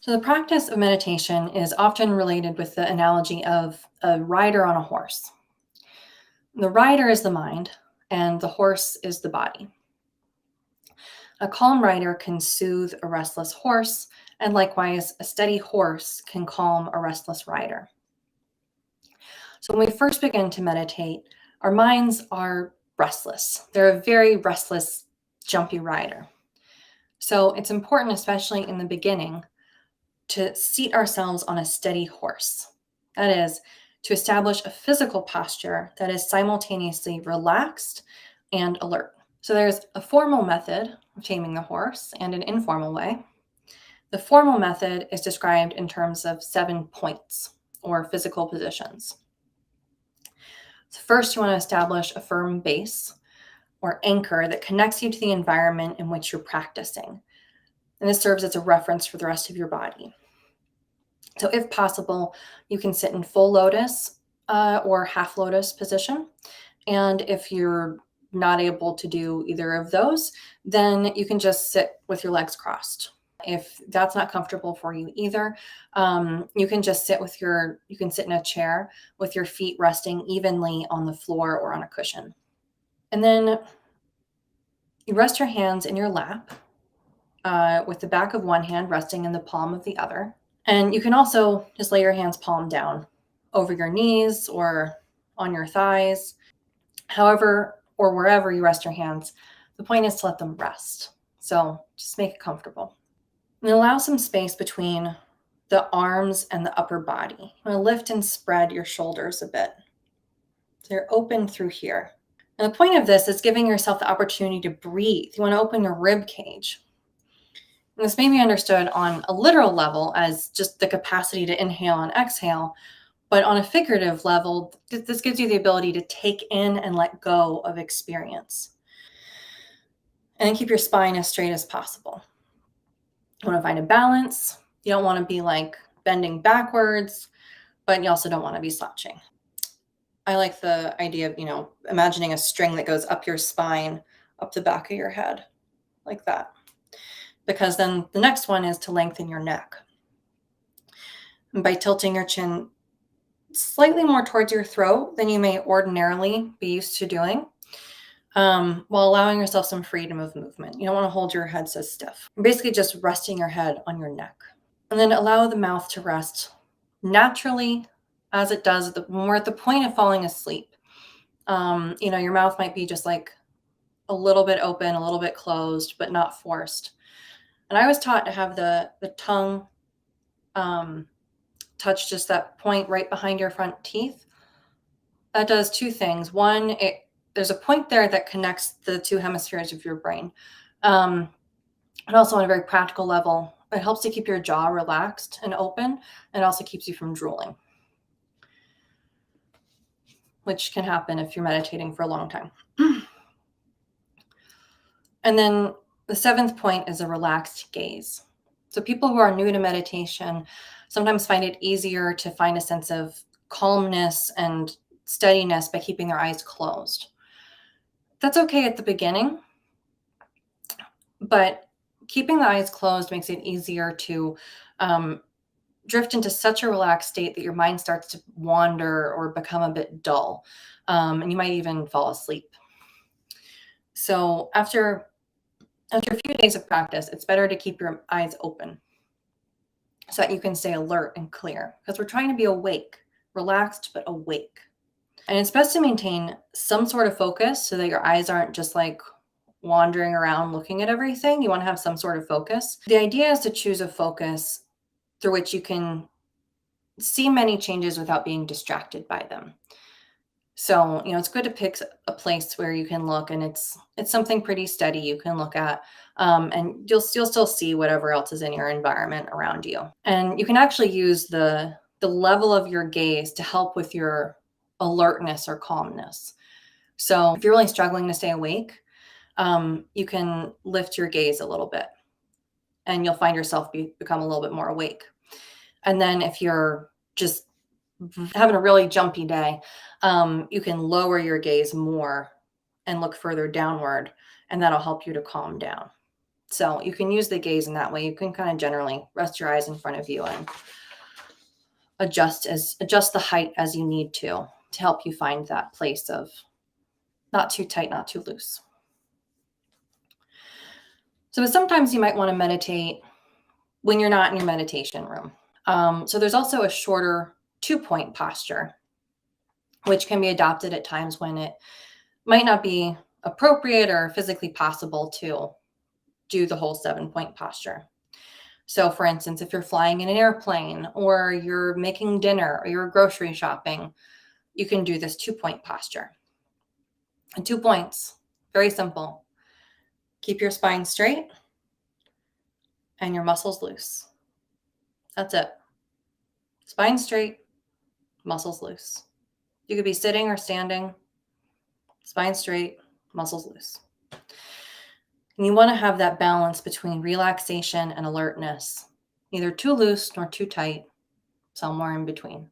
So, the practice of meditation is often related with the analogy of a rider on a horse. The rider is the mind, and the horse is the body. A calm rider can soothe a restless horse, and likewise, a steady horse can calm a restless rider. So, when we first begin to meditate, our minds are restless. They're a very restless, jumpy rider. So, it's important, especially in the beginning, to seat ourselves on a steady horse. That is, to establish a physical posture that is simultaneously relaxed and alert. So there's a formal method of taming the horse and an informal way. The formal method is described in terms of 7 points or physical positions. So first, you want to establish a firm base or anchor that connects you to the environment in which you're practicing. And this serves as a reference for the rest of your body. So if possible, you can sit in full lotus or half lotus position. And if you're not able to do either of those, then you can just sit with your legs crossed. If that's not comfortable for you either, you can just sit you can sit in a chair with your feet resting evenly on the floor or on a cushion. And then you rest your hands in your lap with the back of one hand resting in the palm of the other. And you can also just lay your hands palm down over your knees or on your thighs, however, or wherever you rest your hands. The point is to let them rest. So just make it comfortable. And allow some space between the arms and the upper body. You want to lift and spread your shoulders a bit. So you're open through here. And the point of this is giving yourself the opportunity to breathe. You want to open your rib cage. And this may be understood on a literal level as just the capacity to inhale and exhale, but on a figurative level, this gives you the ability to take in and let go of experience. And then keep your spine as straight as possible. You want to find a balance. You don't want to be like bending backwards, but you also don't want to be slouching. I like the idea of, imagining a string that goes up your spine, up the back of your head, like that. Because then the next one is to lengthen your neck. And by tilting your chin slightly more towards your throat than you may ordinarily be used to doing, while allowing yourself some freedom of movement. You don't want to hold your head so stiff. You're basically just resting your head on your neck. And then allow the mouth to rest naturally as it does when we're at the point of falling asleep. Your mouth might be just like a little bit open, a little bit closed, but not forced. And I was taught to have the tongue touch just that point right behind your front teeth. That does 2 things. One, there's a point there that connects the 2 hemispheres of your brain. And also on a very practical level, it helps to keep your jaw relaxed and open, and also keeps you from drooling, which can happen if you're meditating for a long time. And then the 7th point is a relaxed gaze. So people who are new to meditation sometimes find it easier to find a sense of calmness and steadiness by keeping their eyes closed. That's okay at the beginning, but keeping the eyes closed makes it easier to drift into such a relaxed state that your mind starts to wander or become a bit dull, and you might even fall asleep. So after a few days of practice, it's better to keep your eyes open so that you can stay alert and clear, because we're trying to be awake, relaxed, but awake. And it's best to maintain some sort of focus so that your eyes aren't just like wandering around looking at everything. You want to have some sort of focus. The idea is to choose a focus through which you can see many changes without being distracted by them. So, it's good to pick a place where you can look and it's something pretty steady you can look at, and you'll still see whatever else is in your environment around you. And you can actually use the level of your gaze to help with your alertness or calmness. So if you're really struggling to stay awake, you can lift your gaze a little bit and you'll find yourself become a little bit more awake. And then if you're just having a really jumpy day, you can lower your gaze more and look further downward, and that'll help you to calm down. So you can use the gaze in that way. You can kind of generally rest your eyes in front of you and adjust the height as you need to help you find that place of not too tight, not too loose. So sometimes you might want to meditate when you're not in your meditation room. So there's also a shorter 2-point posture, which can be adopted at times when it might not be appropriate or physically possible to do the whole 7-point posture. So for instance, if you're flying in an airplane or you're making dinner or you're grocery shopping, you can do this 2-point posture. And 2 points, very simple. Keep your spine straight and your muscles loose. That's it. Spine straight, muscles loose. You could be sitting or standing, spine straight, muscles loose. And you want to have that balance between relaxation and alertness, neither too loose nor too tight, somewhere in between.